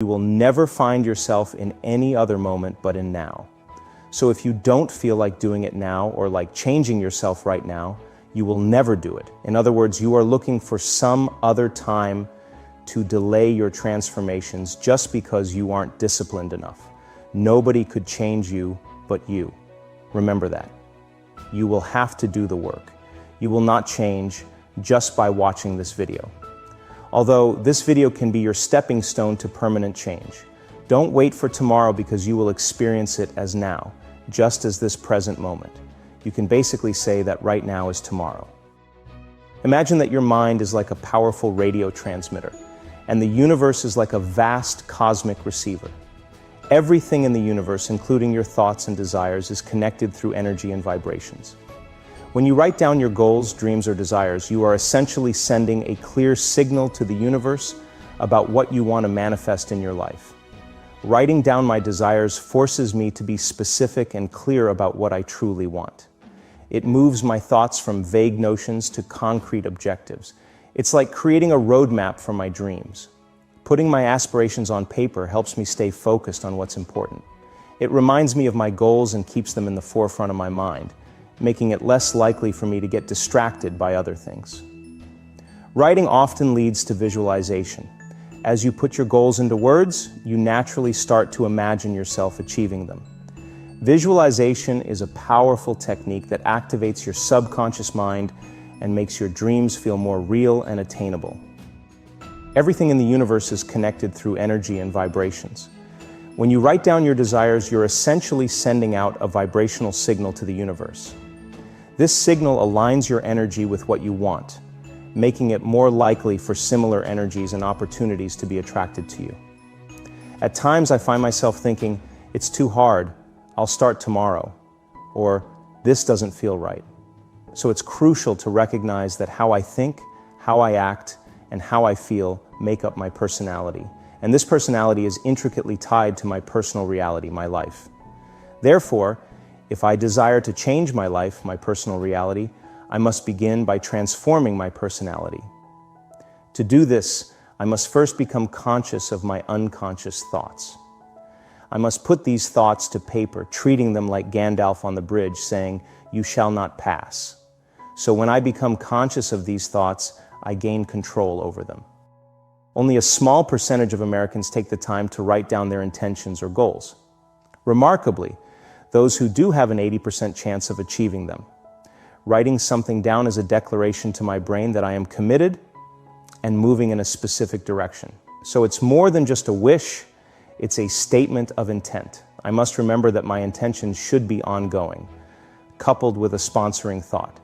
You will never find yourself in any other moment but in now. So if you don't feel like doing it now or like changing yourself right now, you will never do it. In other words, you are looking for some other time to delay your transformations just because you aren't disciplined enough. Nobody could change you but you. Remember that. You will have to do the work. You will not change just by watching this video. Although this video can be your stepping stone to permanent change. Don't wait for tomorrow because you will experience it as now, just as this present moment. You can basically say that right now is tomorrow. Imagine that your mind is like a powerful radio transmitter, and the universe is like a vast cosmic receiver. Everything in the universe, including your thoughts and desires, is connected through energy and vibrations. When you write down your goals, dreams, or desires, you are essentially sending a clear signal to the universe about what you want to manifest in your life. Writing down my desires forces me to be specific and clear about what I truly want. It moves my thoughts from vague notions to concrete objectives. It's like creating a roadmap for my dreams. Putting my aspirations on paper helps me stay focused on what's important. It reminds me of my goals and keeps them in the forefront of my mind, making it less likely for me to get distracted by other things. Writing often leads to visualization. As you put your goals into words, you naturally start to imagine yourself achieving them. Visualization is a powerful technique that activates your subconscious mind and makes your dreams feel more real and attainable. Everything in the universe is connected through energy and vibrations. When you write down your desires, you're essentially sending out a vibrational signal to the universe. This signal aligns your energy with what you want, making it more likely for similar energies and opportunities to be attracted to you. At times I find myself thinking, it's too hard, I'll start tomorrow, or this doesn't feel right. So it's crucial to recognize that how I think, how I act, and how I feel make up my personality. And this personality is intricately tied to my personal reality, my life. Therefore, if I desire to change my life, my personal reality, I must begin by transforming my personality. To do this, I must first become conscious of my unconscious thoughts. I must put these thoughts to paper, treating them like Gandalf on the bridge, saying, "You shall not pass." So when I become conscious of these thoughts, I gain control over them. Only a small percentage of Americans take the time to write down their intentions or goals. Remarkably, those who do have an 80% chance of achieving them. Writing something down is a declaration to my brain that I am committed and moving in a specific direction. So it's more than just a wish, it's a statement of intent. I must remember that my intentions should be ongoing, coupled with a sponsoring thought.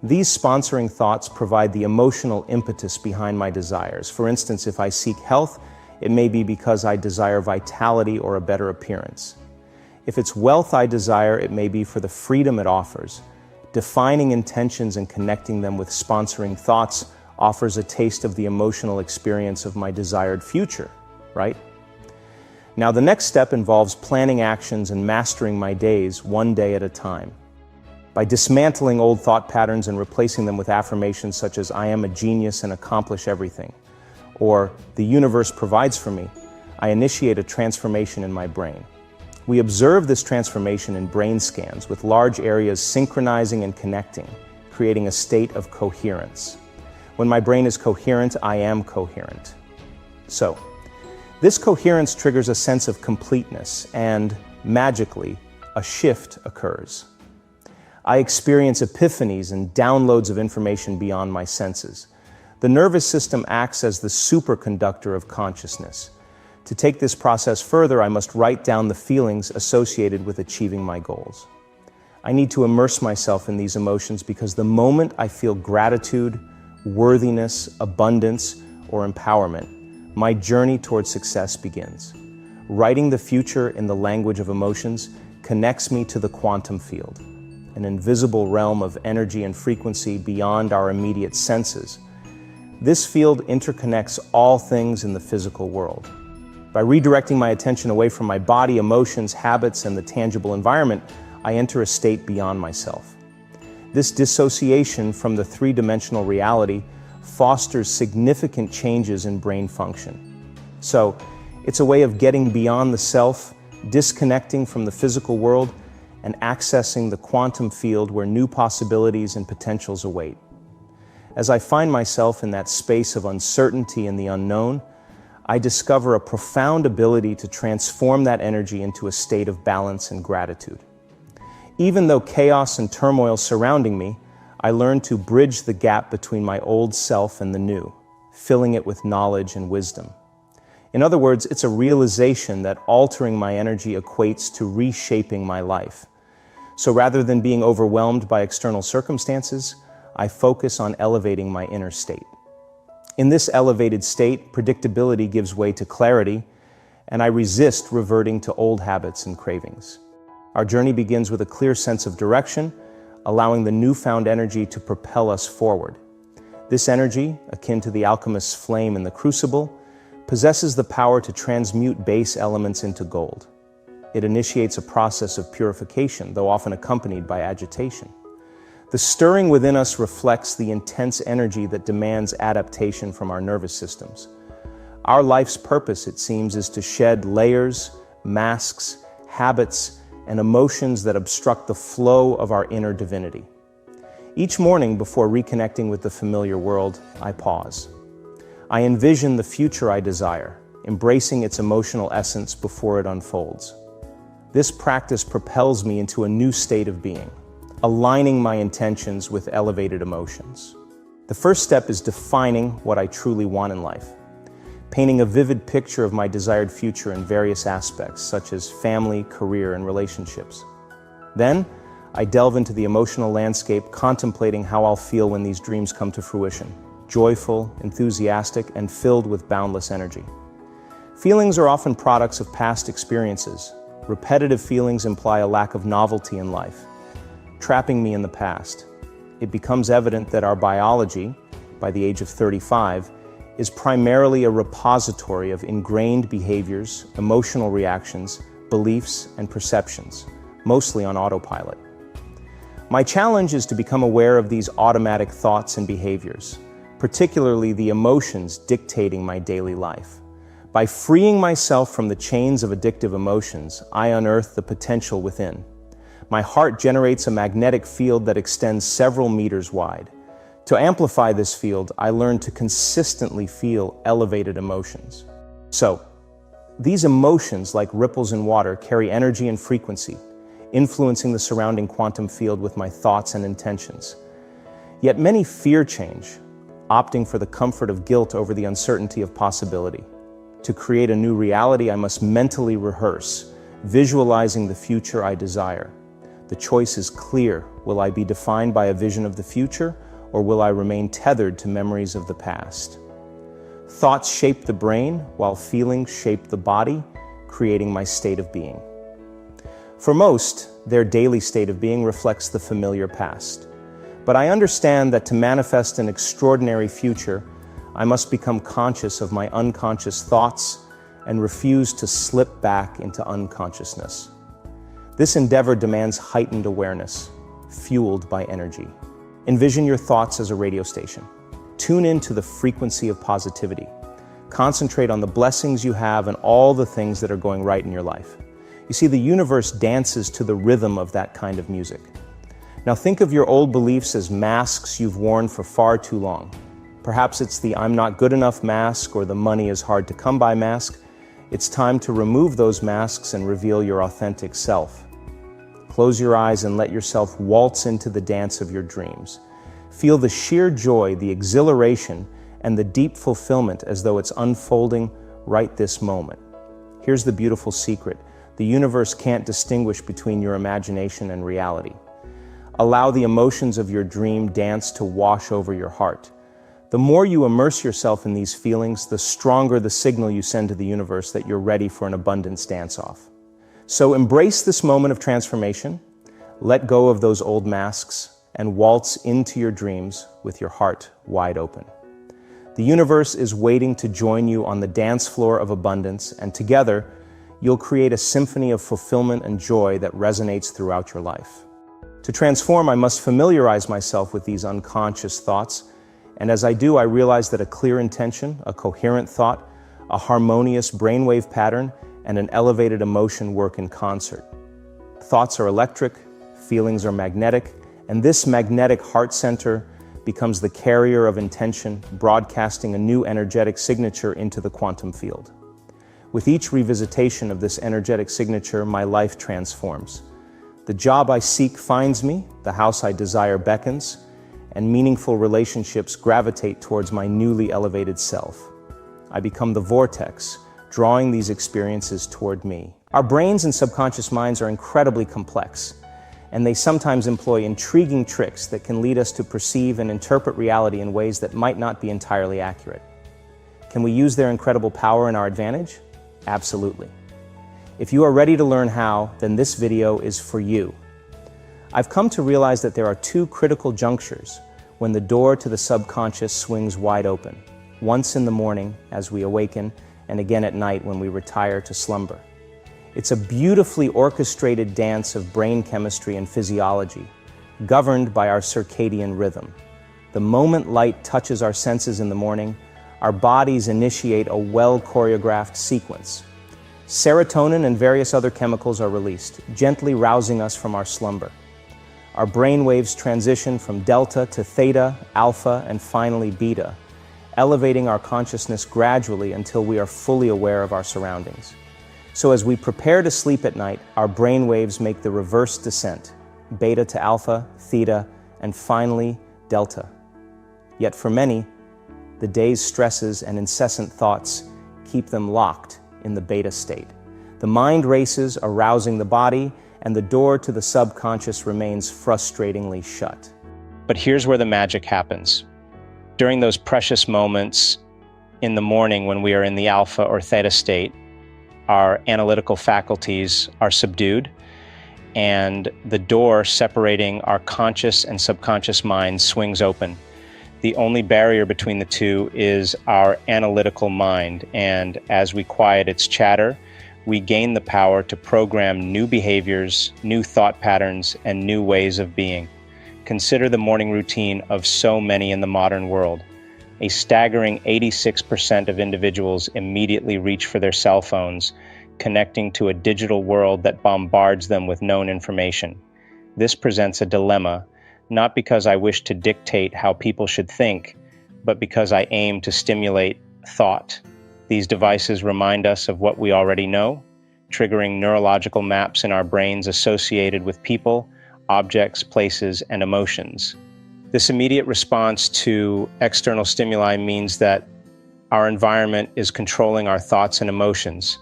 These sponsoring thoughts provide the emotional impetus behind my desires. For instance, if I seek health, it may be because I desire vitality or a better appearance. If it's wealth I desire, it may be for the freedom it offers. Defining intentions and connecting them with sponsoring thoughts offers a taste of the emotional experience of my desired future, right? Now, the next step involves planning actions and mastering my days one day at a time. By dismantling old thought patterns and replacing them with affirmations such as "I am a genius and accomplish everything," or "The universe provides for me," I initiate a transformation in my brain. We observe this transformation in brain scans, with large areas synchronizing and connecting, creating a state of coherence. When my brain is coherent, I am coherent. So, this coherence triggers a sense of completeness, and, magically, a shift occurs. I experience epiphanies and downloads of information beyond my senses. The nervous system acts as the superconductor of consciousness. To take this process further, I must write down the feelings associated with achieving my goals. I need to immerse myself in these emotions because the moment I feel gratitude, worthiness, abundance, or empowerment, my journey toward success begins. Writing the future in the language of emotions connects me to the quantum field, an invisible realm of energy and frequency beyond our immediate senses. This field interconnects all things in the physical world. By redirecting my attention away from my body, emotions, habits, and the tangible environment, I enter a state beyond myself. This dissociation from the three-dimensional reality fosters significant changes in brain function. So, It's a way of getting beyond the self, disconnecting from the physical world, and accessing the quantum field where new possibilities and potentials await. As I find myself in that space of uncertainty and the unknown, I discover a profound ability to transform that energy into a state of balance and gratitude. Even though chaos and turmoil surrounding me, I learn to bridge the gap between my old self and the new, filling it with knowledge and wisdom. In other words, it's a realization that altering my energy equates to reshaping my life. So rather than being overwhelmed by external circumstances, I focus on elevating my inner state. In this elevated state, predictability gives way to clarity, and I resist reverting to old habits and cravings. Our journey begins with a clear sense of direction, allowing the newfound energy to propel us forward. This energy, akin to the alchemist's flame in the crucible, possesses the power to transmute base elements into gold. It initiates a process of purification, though often accompanied by agitation. The stirring within us reflects the intense energy that demands adaptation from our nervous systems. Our life's purpose, it seems, is to shed layers, masks, habits, and emotions that obstruct the flow of our inner divinity. Each morning, before reconnecting with the familiar world, I pause. I envision the future I desire, embracing its emotional essence before it unfolds. This practice propels me into a new state of being, aligning my intentions with elevated emotions. The first step is defining what I truly want in life, painting a vivid picture of my desired future in various aspects, such as family, career, and relationships. Then, I delve into the emotional landscape, contemplating how I'll feel when these dreams come to fruition, joyful, enthusiastic, and filled with boundless energy. Feelings are often products of past experiences. Repetitive feelings imply a lack of novelty in life, trapping me in the past. It becomes evident that our biology, by the age of 35, is primarily a repository of ingrained behaviors, emotional reactions, beliefs, and perceptions, mostly on autopilot. My challenge is to become aware of these automatic thoughts and behaviors, particularly the emotions dictating my daily life. By freeing myself from the chains of addictive emotions, I unearth the potential within. My heart generates a magnetic field that extends several meters wide. To amplify this field, I learn to consistently feel elevated emotions. So, these emotions, like ripples in water, carry energy and frequency, influencing the surrounding quantum field with my thoughts and intentions. Yet many fear change, opting for the comfort of guilt over the uncertainty of possibility. To create a new reality, I must mentally rehearse, visualizing the future I desire. The choice is clear. Will I be defined by a vision of the future, or will I remain tethered to memories of the past? Thoughts shape the brain, while feelings shape the body, creating my state of being. For most, their daily state of being reflects the familiar past. But I understand that to manifest an extraordinary future, I must become conscious of my unconscious thoughts and refuse to slip back into unconsciousness. This endeavor demands heightened awareness, fueled by energy. Envision your thoughts as a radio station. Tune into the frequency of positivity. Concentrate on the blessings you have and all the things that are going right in your life. You see, the universe dances to the rhythm of that kind of music. Now think of your old beliefs as masks you've worn for far too long. Perhaps it's the "I'm not good enough" mask or the "money is hard to come by" mask. It's time to remove those masks and reveal your authentic self. Close your eyes and let yourself waltz into the dance of your dreams. Feel the sheer joy, the exhilaration, and the deep fulfillment as though it's unfolding right this moment. Here's the beautiful secret. The universe can't distinguish between your imagination and reality. Allow the emotions of your dream dance to wash over your heart. The more you immerse yourself in these feelings, the stronger the signal you send to the universe that you're ready for an abundance dance-off. So embrace this moment of transformation, let go of those old masks, and waltz into your dreams with your heart wide open. The universe is waiting to join you on the dance floor of abundance, and together, you'll create a symphony of fulfillment and joy that resonates throughout your life. To transform, I must familiarize myself with these unconscious thoughts, and as I do, I realize that a clear intention, a coherent thought, A harmonious brainwave pattern and an elevated emotion work in concert. Thoughts are electric, feelings are magnetic, and this magnetic heart center becomes the carrier of intention, broadcasting a new energetic signature into the quantum field. With each revisitation of this energetic signature, my life transforms. The job I seek finds me, the house I desire beckons, and meaningful relationships gravitate towards my newly elevated self. I become the vortex, drawing these experiences toward me. Our brains and subconscious minds are incredibly complex, and they sometimes employ intriguing tricks that can lead us to perceive and interpret reality in ways that might not be entirely accurate. Can we use their incredible power in our advantage? Absolutely. If you are ready to learn how, then this video is for you. I've come to realize that there are two critical junctures when the door to the subconscious swings wide open. Once in the morning as we awaken, and again at night when we retire to slumber. It's a beautifully orchestrated dance of brain chemistry and physiology, governed by our circadian rhythm. The moment light touches our senses in the morning, our bodies initiate a well-choreographed sequence. Serotonin and various other chemicals are released, gently rousing us from our slumber. Our brain waves transition from delta to theta, alpha, and finally beta, elevating our consciousness gradually until we are fully aware of our surroundings. So as we prepare to sleep at night, our brain waves make the reverse descent, beta to alpha, theta, and finally delta. Yet for many, the day's stresses and incessant thoughts keep them locked in the beta state. The mind races, arousing the body, and the door to the subconscious remains frustratingly shut. But here's where the magic happens. During those precious moments in the morning when we are in the alpha or theta state, our analytical faculties are subdued, and the door separating our conscious and subconscious minds swings open. The only barrier between the two is our analytical mind, and as we quiet its chatter, we gain the power to program new behaviors, new thought patterns, and new ways of being. Consider the morning routine of so many in the modern world. A staggering 86% of individuals immediately reach for their cell phones, connecting to a digital world that bombards them with known information. This presents a dilemma, not because I wish to dictate how people should think, but because I aim to stimulate thought. These devices remind us of what we already know, triggering neurological maps in our brains associated with people, objects, places, and emotions. This immediate response to external stimuli means that our environment is controlling our thoughts and emotions.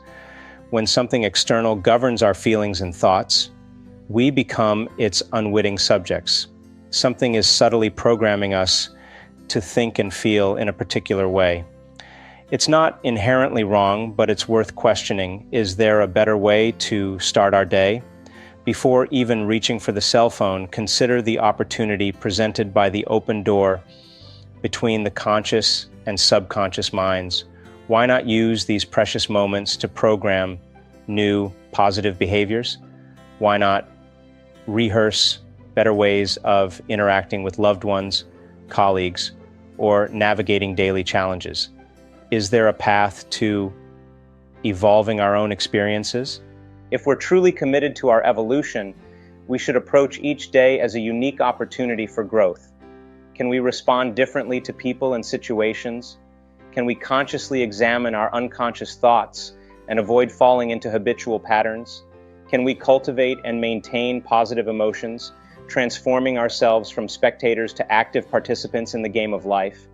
When something external governs our feelings and thoughts, we become its unwitting subjects. Something is subtly programming us to think and feel in a particular way. It's not inherently wrong, but it's worth questioning. Is there a better way to start our day? Before even reaching for the cell phone, consider the opportunity presented by the open door between the conscious and subconscious minds. Why not use these precious moments to program new positive behaviors? Why not rehearse better ways of interacting with loved ones, colleagues, or navigating daily challenges? Is there a path to evolving our own experiences? If we're truly committed to our evolution, we should approach each day as a unique opportunity for growth. Can we respond differently to people and situations? Can we consciously examine our unconscious thoughts and avoid falling into habitual patterns? Can we cultivate and maintain positive emotions, transforming ourselves from spectators to active participants in the game of life?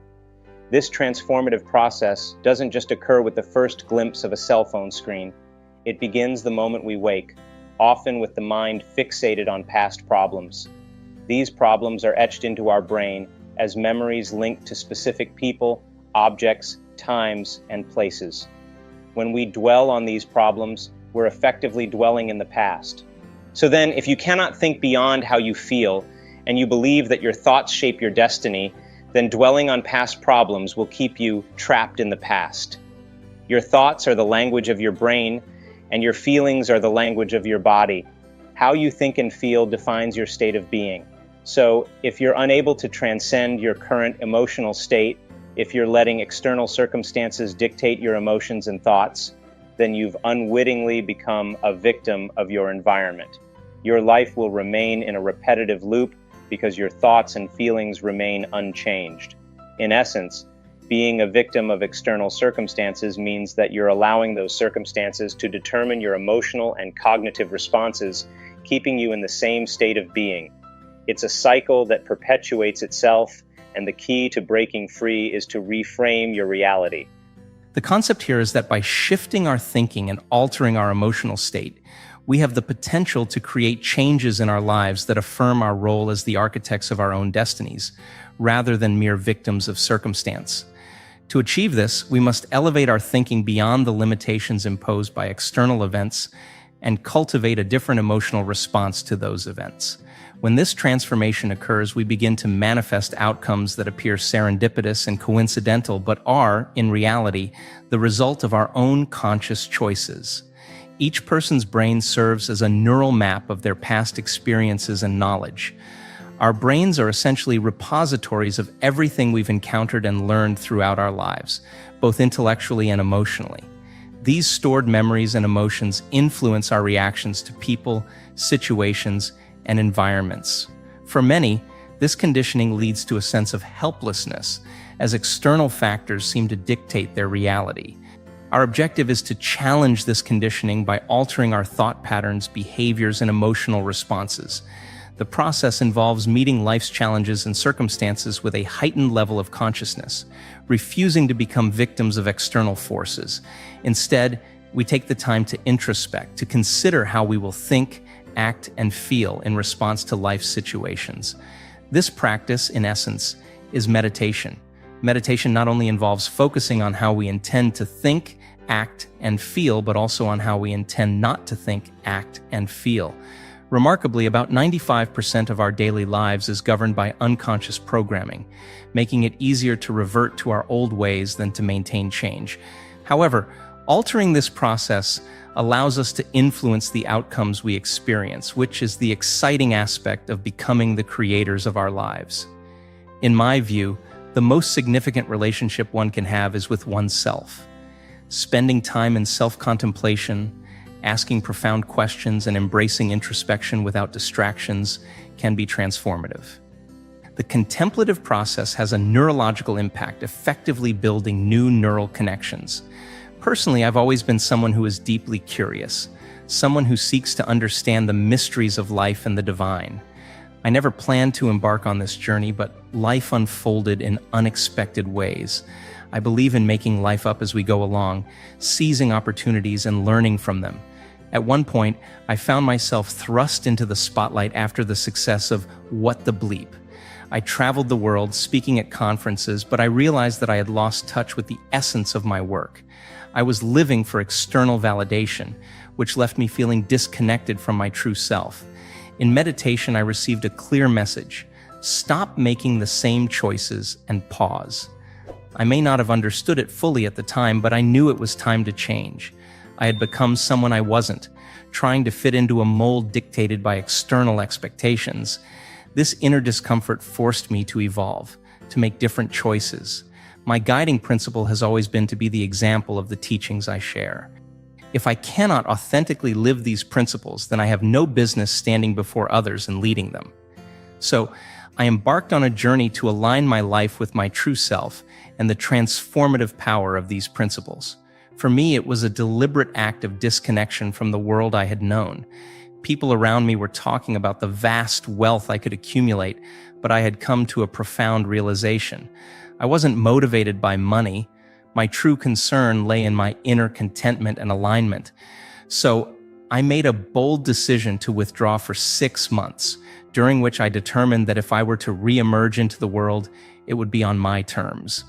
This transformative process doesn't just occur with the first glimpse of a cell phone screen. It begins the moment we wake, often with the mind fixated on past problems. These problems are etched into our brain as memories linked to specific people, objects, times, and places. When we dwell on these problems, we're effectively dwelling in the past. So then, if you cannot think beyond how you feel, and you believe that your thoughts shape your destiny, then dwelling on past problems will keep you trapped in the past. Your thoughts are the language of your brain, and your feelings are the language of your body. How you think and feel defines your state of being. So if you're unable to transcend your current emotional state, If you're letting external circumstances dictate your emotions and thoughts, then you've unwittingly become a victim of your environment. Your life will remain in a repetitive loop because your thoughts and feelings remain unchanged. In essence, being a victim of external circumstances means that you're allowing those circumstances to determine your emotional and cognitive responses, keeping you in the same state of being. It's a cycle that perpetuates itself, and the key to breaking free is to reframe your reality. The concept here is that by shifting our thinking and altering our emotional state, we have the potential to create changes in our lives that affirm our role as the architects of our own destinies, rather than mere victims of circumstance. To achieve this, we must elevate our thinking beyond the limitations imposed by external events and cultivate a different emotional response to those events. When this transformation occurs, we begin to manifest outcomes that appear serendipitous and coincidental, but are, in reality, the result of our own conscious choices. Each person's brain serves as a neural map of their past experiences and knowledge. Our brains are essentially repositories of everything we've encountered and learned throughout our lives, both intellectually and emotionally. These stored memories and emotions influence our reactions to people, situations, and environments. For many, this conditioning leads to a sense of helplessness, as external factors seem to dictate their reality. Our objective is to challenge this conditioning by altering our thought patterns, behaviors, and emotional responses. The process involves meeting life's challenges and circumstances with a heightened level of consciousness, refusing to become victims of external forces. Instead, we take the time to introspect, to consider how we will think, act, and feel in response to life's situations. This practice, in essence, is meditation. Meditation not only involves focusing on how we intend to think, act, and feel, but also on how we intend not to think, act, and feel. Remarkably, about 95% of our daily lives is governed by unconscious programming, making it easier to revert to our old ways than to maintain change. However, altering this process allows us to influence the outcomes we experience, which is the exciting aspect of becoming the creators of our lives. In my view, the most significant relationship one can have is with oneself. Spending time in self-contemplation, asking profound questions, and embracing introspection without distractions can be transformative. The contemplative process has a neurological impact, effectively building new neural connections. Personally, I've always been someone who is deeply curious, someone who seeks to understand the mysteries of life and the divine. I never planned to embark on this journey, but life unfolded in unexpected ways. I believe in making life up as we go along, seizing opportunities and learning from them. At one point, I found myself thrust into the spotlight after the success of What the Bleep. I traveled the world speaking at conferences, but I realized that I had lost touch with the essence of my work. I was living for external validation, which left me feeling disconnected from my true self. In meditation, I received a clear message: stop making the same choices and pause. I may not have understood it fully at the time, but I knew it was time to change. I had become someone I wasn't, trying to fit into a mold dictated by external expectations. This inner discomfort forced me to evolve, to make different choices. My guiding principle has always been to be the example of the teachings I share. If I cannot authentically live these principles, then I have no business standing before others and leading them. So, I embarked on a journey to align my life with my true self and the transformative power of these principles. For me, it was a deliberate act of disconnection from the world I had known. People around me were talking about the vast wealth I could accumulate, but I had come to a profound realization. I wasn't motivated by money. My true concern lay in my inner contentment and alignment. So I made a bold decision to withdraw for 6 months, during which I determined that if I were to re-emerge into the world, it would be on my terms.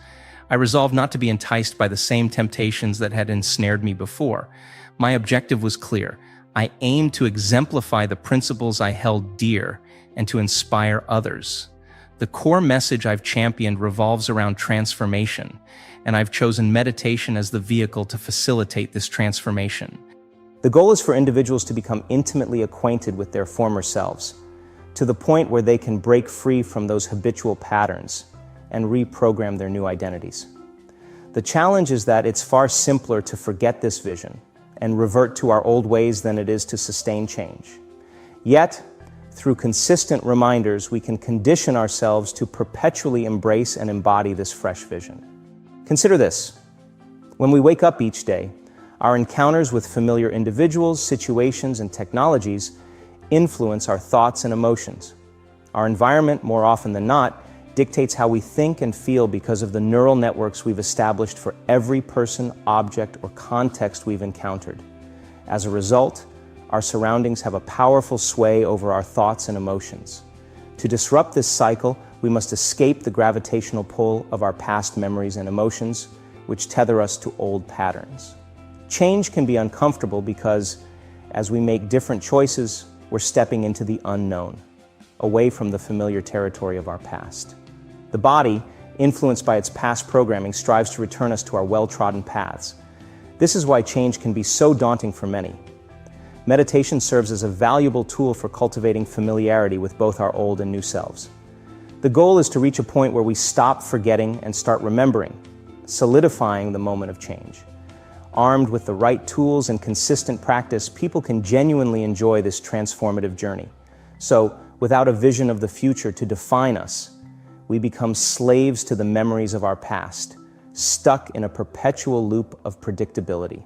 I resolved not to be enticed by the same temptations that had ensnared me before. My objective was clear. I aimed to exemplify the principles I held dear and to inspire others. The core message I've championed revolves around transformation, and I've chosen meditation as the vehicle to facilitate this transformation. The goal is for individuals to become intimately acquainted with their former selves, to the point where they can break free from those habitual patterns. and reprogram their new identities. The challenge is that it's far simpler to forget this vision and revert to our old ways than it is to sustain change. Yet, through consistent reminders, we can condition ourselves to perpetually embrace and embody this fresh vision. Consider this. When we wake up each day, our encounters with familiar individuals, situations, and technologies influence our thoughts and emotions. Our environment, more often than not, dictates how we think and feel because of the neural networks we've established for every person, object, or context we've encountered. As a result, our surroundings have a powerful sway over our thoughts and emotions. To disrupt this cycle, we must escape the gravitational pull of our past memories and emotions, which tether us to old patterns. Change can be uncomfortable because, as we make different choices, we're stepping into the unknown, away from the familiar territory of our past. The body, influenced by its past programming, strives to return us to our well-trodden paths. This is why change can be so daunting for many. Meditation serves as a valuable tool for cultivating familiarity with both our old and new selves. The goal is to reach a point where we stop forgetting and start remembering, solidifying the moment of change. Armed with the right tools and consistent practice, people can genuinely enjoy this transformative journey. So, without a vision of the future to define us, we become slaves to the memories of our past, stuck in a perpetual loop of predictability.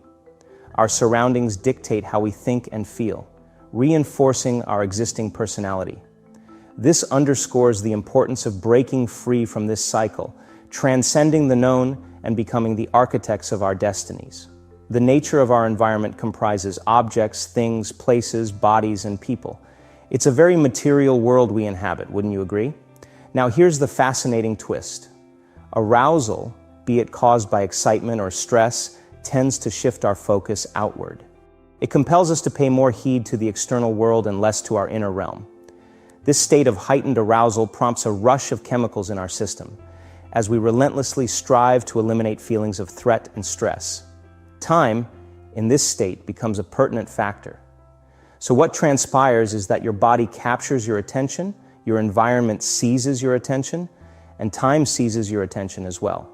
Our surroundings dictate how we think and feel, reinforcing our existing personality. This underscores the importance of breaking free from this cycle, transcending the known and becoming the architects of our destinies. The nature of our environment comprises objects, things, places, bodies, and people. It's a very material world we inhabit, wouldn't you agree? Now here's the fascinating twist. Arousal, be it caused by excitement or stress, tends to shift our focus outward. It compels us to pay more heed to the external world and less to our inner realm. This state of heightened arousal prompts a rush of chemicals in our system, as we relentlessly strive to eliminate feelings of threat and stress. Time, in this state, becomes a pertinent factor. So what transpires is that your body captures your attention, your environment seizes your attention, and time seizes your attention as well.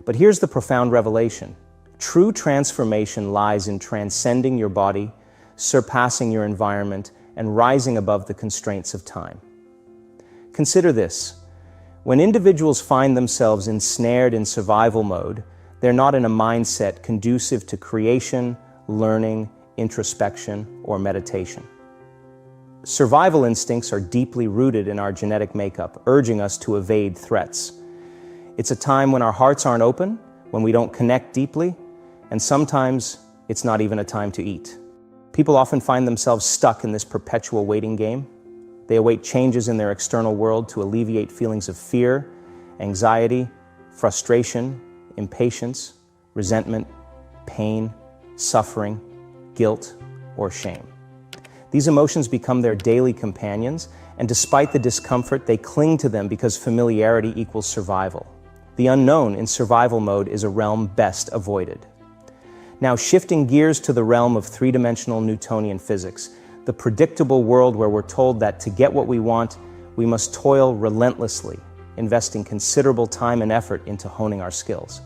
But here's the profound revelation. True transformation lies in transcending your body, surpassing your environment, and rising above the constraints of time. Consider this. When individuals find themselves ensnared in survival mode, they're not in a mindset conducive to creation, learning, introspection, or meditation. Survival instincts are deeply rooted in our genetic makeup, urging us to evade threats. It's a time when our hearts aren't open, when we don't connect deeply, and sometimes it's not even a time to eat. People often find themselves stuck in this perpetual waiting game. They await changes in their external world to alleviate feelings of fear, anxiety, frustration, impatience, resentment, pain, suffering, guilt, or shame. These emotions become their daily companions, and despite the discomfort, they cling to them because familiarity equals survival. The unknown in survival mode is a realm best avoided. Now, shifting gears to the realm of three-dimensional Newtonian physics, the predictable world where we're told that to get what we want, we must toil relentlessly, investing considerable time and effort into honing our skills.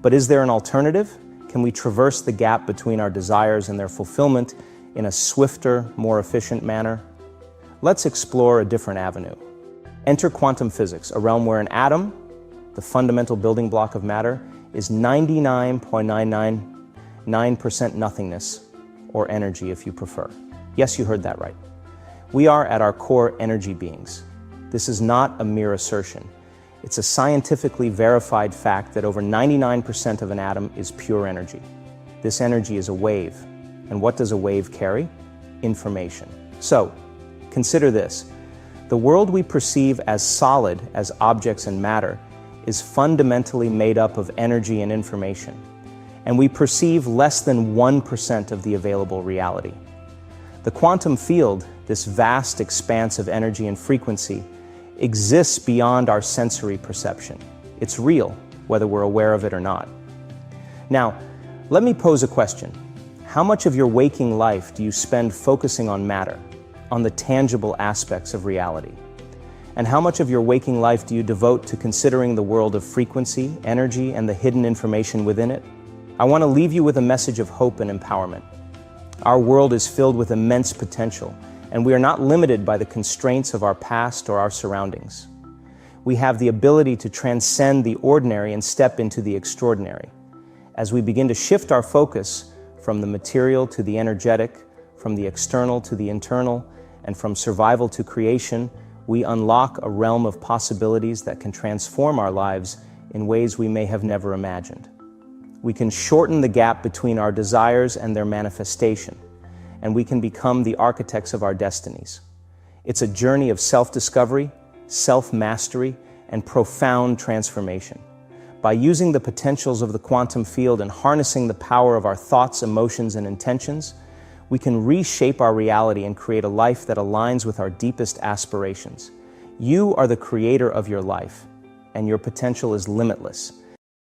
But is there an alternative? Can we traverse the gap between our desires and their fulfillment in a swifter, more efficient manner? Let's explore a different avenue. Enter quantum physics, a realm where an atom, the fundamental building block of matter, is 99.999% nothingness, or energy if you prefer. Yes, you heard that right. We are at our core energy beings. This is not a mere assertion. It's a scientifically verified fact that over 99% of an atom is pure energy. This energy is a wave. And what does a wave carry? Information. So, consider this. The world we perceive as solid, as objects and matter, is fundamentally made up of energy and information. And we perceive less than 1% of the available reality. The quantum field, this vast expanse of energy and frequency, exists beyond our sensory perception. It's real, whether we're aware of it or not. Now, let me pose a question. How much of your waking life do you spend focusing on matter, on the tangible aspects of reality? And how much of your waking life do you devote to considering the world of frequency, energy, and the hidden information within it? I want to leave you with a message of hope and empowerment. Our world is filled with immense potential, and we are not limited by the constraints of our past or our surroundings. We have the ability to transcend the ordinary and step into the extraordinary. As we begin to shift our focus from the material to the energetic, from the external to the internal, and from survival to creation, we unlock a realm of possibilities that can transform our lives in ways we may have never imagined. We can shorten the gap between our desires and their manifestation, and we can become the architects of our destinies. It's a journey of self-discovery, self-mastery, and profound transformation. By using the potentials of the quantum field and harnessing the power of our thoughts, emotions, and intentions, we can reshape our reality and create a life that aligns with our deepest aspirations. You are the creator of your life, and your potential is limitless.